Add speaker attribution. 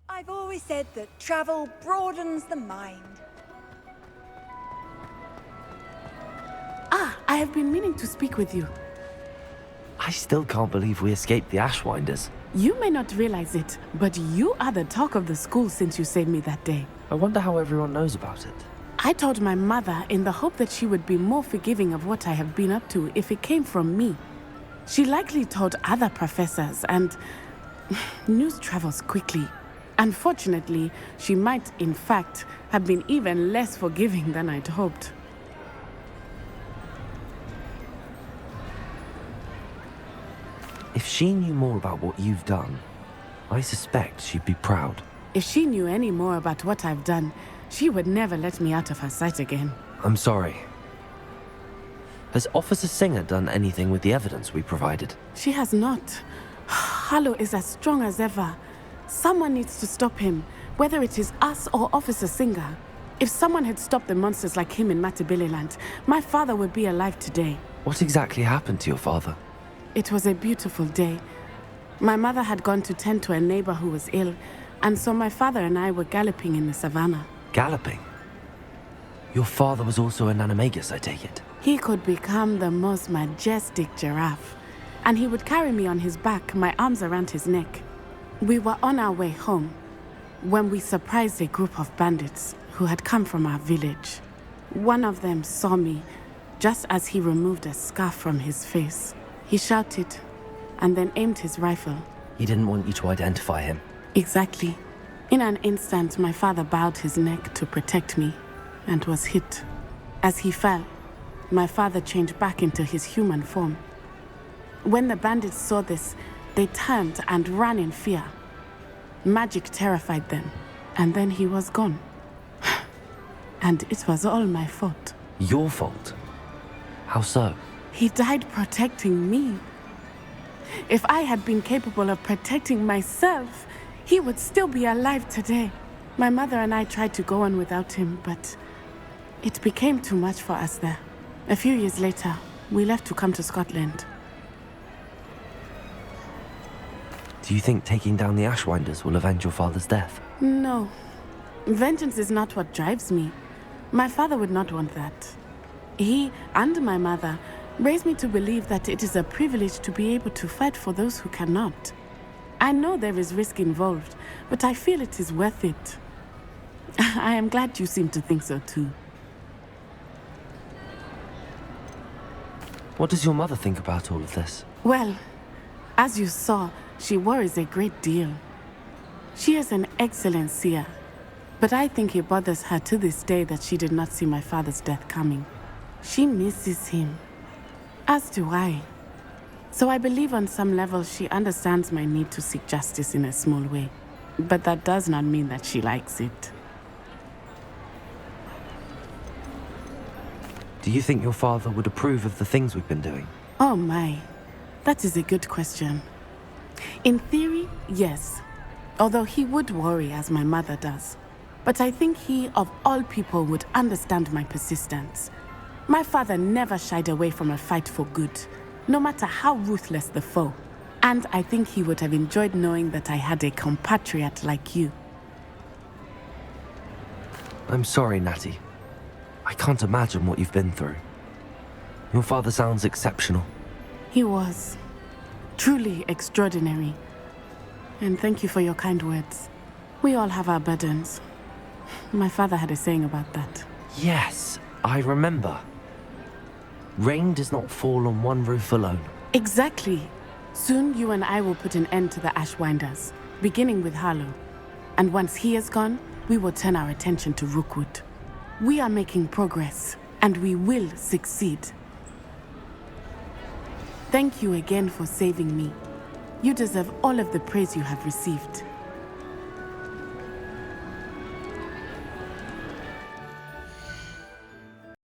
Speaker 1: I've always said that travel broadens the mind.
Speaker 2: Ah, I have been meaning to speak with you.
Speaker 3: I still can't believe we escaped the Ashwinders.
Speaker 2: You may not realize it, but you are the talk of the school since you saved me that day.
Speaker 3: I wonder how everyone knows about it.
Speaker 2: I told my mother in the hope that she would be more forgiving of what I have been up to if it came from me. She likely told other professors, and news travels quickly. Unfortunately, she might, in fact, have been even less forgiving than I'd hoped.
Speaker 3: If she knew more about what you've done, I suspect she'd be proud.
Speaker 2: If she knew any more about what I've done, she would never let me out of her sight again.
Speaker 3: I'm sorry. Has Officer Singer done anything with the evidence we provided?
Speaker 2: She has not. Harlow is as strong as ever. Someone needs to stop him, whether it is us or Officer Singer. If someone had stopped the monsters like him in Matabeleland, my father would be alive today.
Speaker 3: What exactly happened to your father?
Speaker 2: It was a beautiful day. My mother had gone to tend to a neighbor who was ill, and so my father and I were galloping in the savannah.
Speaker 3: Galloping? Your father was also an animagus, I take it?
Speaker 2: He could become the most majestic giraffe, and he would carry me on his back, my arms around his neck. We were on our way home when we surprised a group of bandits who had come from our village. One of them saw me just as he removed a scarf from his face. He shouted and then aimed his rifle.
Speaker 3: He didn't want you to identify him.
Speaker 2: Exactly. In an instant, my father bowed his neck to protect me and was hit. As he fell, my father changed back into his human form. When the bandits saw this, they turned and ran in fear. Magic terrified them, and then he was gone. And it was all my fault.
Speaker 3: Your fault? How so?
Speaker 2: He died protecting me. If I had been capable of protecting myself, he would still be alive today. My mother and I tried to go on without him, but it became too much for us there. A few years later, we left to come to Scotland.
Speaker 3: Do you think taking down the Ashwinders will avenge your father's death?
Speaker 2: No. Vengeance is not what drives me. My father would not want that. He and my mother raised me to believe that it is a privilege to be able to fight for those who cannot. I know there is risk involved, but I feel it is worth it. I am glad you seem to think so too.
Speaker 3: What does your mother think about all of this?
Speaker 2: Well, as you saw, she worries a great deal. She is an excellent seer, but I think it bothers her to this day that she did not see my father's death coming. She misses him, as do I. So I believe on some level she understands my need to seek justice in a small way. But that does not mean that she likes it.
Speaker 3: Do you think your father would approve of the things we've been doing?
Speaker 2: Oh my, that is a good question. In theory, yes. Although he would worry as my mother does. But I think he, of all people, would understand my persistence. My father never shied away from a fight for good, no matter how ruthless the foe. And I think he would have enjoyed knowing that I had a compatriot like you.
Speaker 3: I'm sorry, Natty. I can't imagine what you've been through. Your father sounds exceptional.
Speaker 2: He was. Truly extraordinary. And thank you for your kind words. We all have our burdens. My father had a saying about that.
Speaker 3: Yes, I remember. Rain does not fall on one roof alone.
Speaker 2: Exactly. Soon you and I will put an end to the Ashwinders, beginning with Harlow. And once he is gone, we will turn our attention to Rookwood. We are making progress, and we will succeed. Thank you again for saving me. You deserve all of the praise you have received.